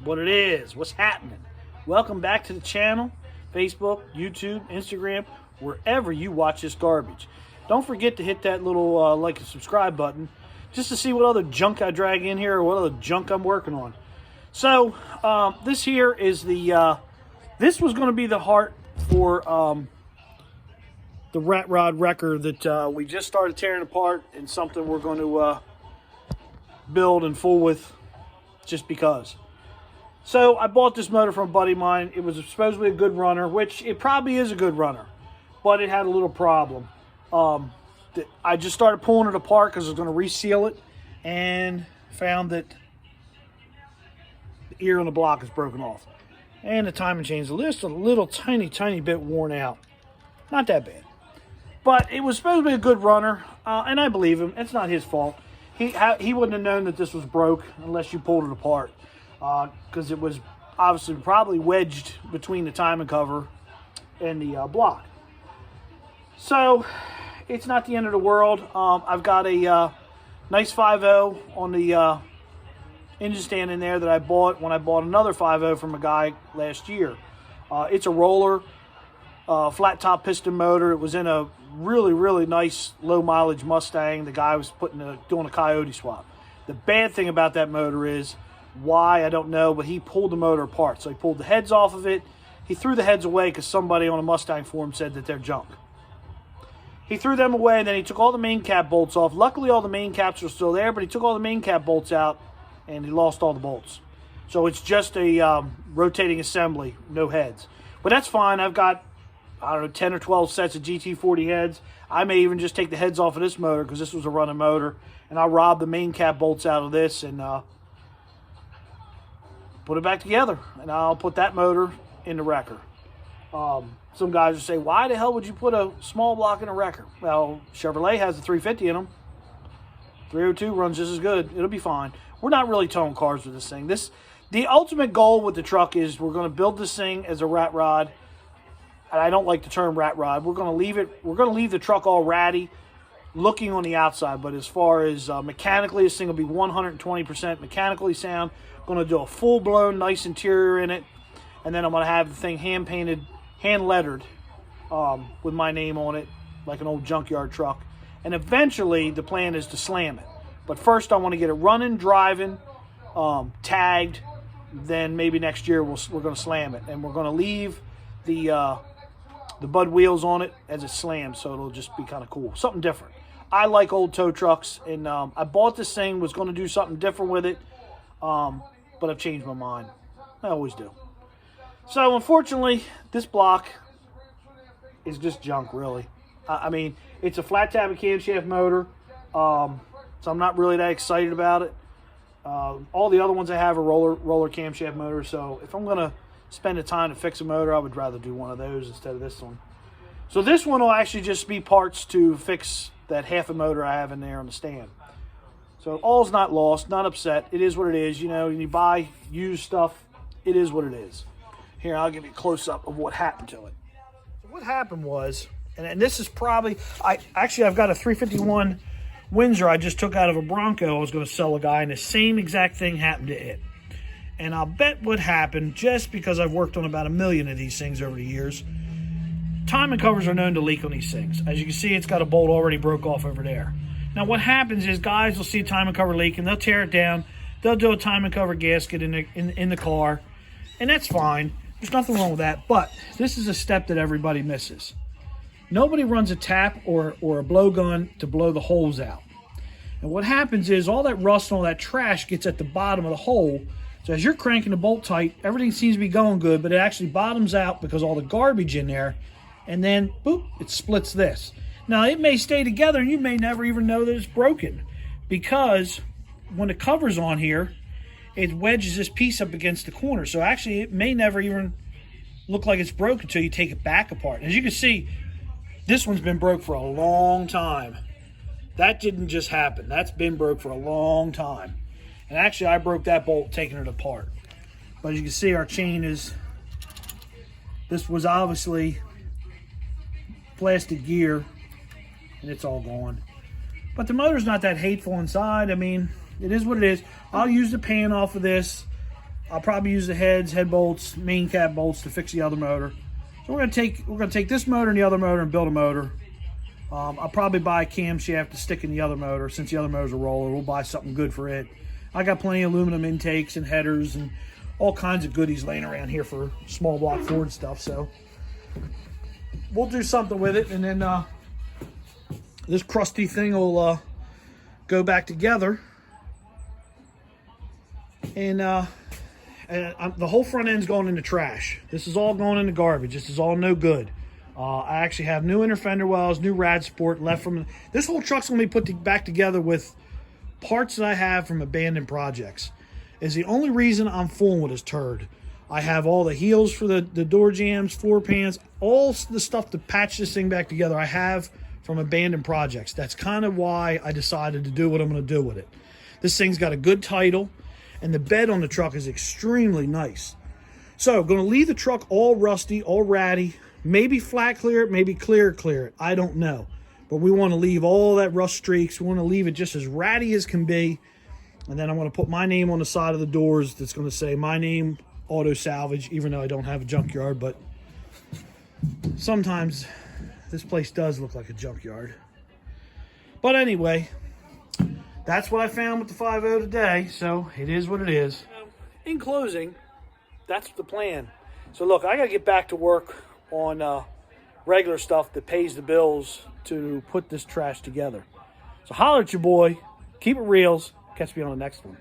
what it is, what's happening. Welcome back to the channel, Facebook, YouTube, Instagram, wherever you watch this garbage. Don't forget to hit that little like and subscribe button just to see what other junk I drag in here or what other junk I'm working on. So this here is the, this was going to be the heart for the Rat Rod wrecker that we just started tearing apart, and something we're going to build and fool with just because. So I bought this motor from a buddy of mine. It was supposedly a good runner, which it probably is a good runner, but it had a little problem. I just started pulling it apart because I was going to reseal it, and found that the ear on the block is broken off. And the timing chain is just a little tiny bit worn out. Not that bad. But it was supposed to be a good runner, and I believe him. It's not his fault. He wouldn't have known that this was broke unless you pulled it apart, because it was obviously probably wedged between the timing cover and the block. So it's not the end of the world. I've got a nice 5.0 on the engine stand in there that I bought when I bought another 5.0 from a guy last year. It's a roller, flat top piston motor. It was in a really nice low mileage Mustang. The guy was doing a coyote swap. The bad thing about that motor is, why I don't know, but he pulled the motor apart. So he pulled the heads off of it. He threw the heads away because somebody on a Mustang forum said that they're junk. He threw them away, and then he took all the main cap bolts off. Luckily all the main caps are still there, but he took all the main cap bolts out and he lost all the bolts. So it's just a rotating assembly, no heads. But that's fine. I've got, I don't know, 10 or 12 sets of GT40 heads. I may even just take the heads off of this motor because this was a running motor, and I'll rob the main cap bolts out of this and put it back together, and I'll put that motor in the wrecker. Some guys will say, why the hell would you put a small block in a wrecker? Well, Chevrolet has a 350 in them. 302 runs just as good. It'll be fine. We're not really towing cars with this thing. The ultimate goal with the truck is we're going to build this thing as a rat rod. And I don't like the term rat rod. We're going to leave the truck all ratty looking on the outside. But as far as mechanically, this thing will be 120% mechanically sound. Going to do a full-blown nice interior in it. And then I'm going to have the thing hand-painted, hand-lettered with my name on it, like an old junkyard truck. And eventually, the plan is to slam it. But first, I want to get it running, driving, tagged. Then maybe next year we're going to slam it. And we're going to leave the Bud wheels on it as it slams, so it'll just be kind of cool. Something different. I like old tow trucks, and I bought this thing, was going to do something different with it, but I've changed my mind. I always do. So, unfortunately, this block is just junk, really. I mean, it's a flat tab camshaft motor, so I'm not really that excited about it. All the other ones I have are roller camshaft motors, so if I'm going to spend the time to fix a motor, I would rather do one of those instead of this one. So this one will actually just be parts to fix that half a motor I have in there on the stand. So all's not lost, not upset. It is what it is. You know, when you buy used stuff, it is what it is. Here, I'll give you a close-up of what happened to it. So what happened was, and this is probably, I've got a 351 Windsor I just took out of a Bronco I was going to sell a guy, and the same exact thing happened to it. And I'll bet what happened, just because I've worked on about 1 million of these things over the years, timing covers are known to leak on these things. As you can see, it's got a bolt already broke off over there. Now what happens is guys will see a timing cover leak and they'll tear it down. They'll do a timing cover gasket in the car, and that's fine. There's nothing wrong with that, but this is a step that everybody misses. Nobody runs a tap or a blowgun to blow the holes out. And what happens is all that rust and all that trash gets at the bottom of the hole. So as you're cranking the bolt tight, everything seems to be going good, but it actually bottoms out because all the garbage in there, and then, boop, it splits this. Now, it may stay together, and you may never even know that it's broken, because when the cover's on here, it wedges this piece up against the corner. So actually, it may never even look like it's broken until you take it back apart. As you can see, this one's been broke for a long time. That didn't just happen. That's been broke for a long time. And actually, I broke that bolt taking it apart. But as you can see, our chain is, this was obviously plastic gear, and it's all gone. But the motor's not that hateful inside. I mean, it is what it is. I'll use the pan off of this. I'll probably use the head bolts, main cap bolts to fix the other motor. So we're gonna take this motor and the other motor and build a motor. I'll probably buy a camshaft to stick in the other motor. Since the other motor's a roller, we'll buy something good for it. I got plenty of aluminum intakes and headers and all kinds of goodies laying around here for small block Ford stuff. So we'll do something with it, and then this crusty thing will go back together. And the whole front end's going in the trash. This is all going in the garbage. This is all no good. I actually have new inner fender wells, new rad sport left from this whole truck's gonna be put back together with parts that I have from abandoned projects. Is the only reason I'm fooling with this turd. I have all the heels for the door jambs, floor pans, all the stuff to patch this thing back together I have from abandoned projects. That's kind of why I decided to do what I'm gonna do with it. This thing's got a good title, and the bed on the truck is extremely nice. So I'm gonna leave the truck all rusty, all ratty, maybe flat clear it, maybe clear it. I don't know. But we want to leave all that rust streaks. We want to leave it just as ratty as can be. And then I'm going to put my name on the side of the doors that's going to say my name, Auto Salvage, even though I don't have a junkyard. But sometimes this place does look like a junkyard. But anyway, that's what I found with the 5.0 today. So it is what it is. In closing, that's the plan. So look, I got to get back to work on regular stuff that pays the bills to put this trash together. So holler at your boy. Keep it reals. Catch me on the next one.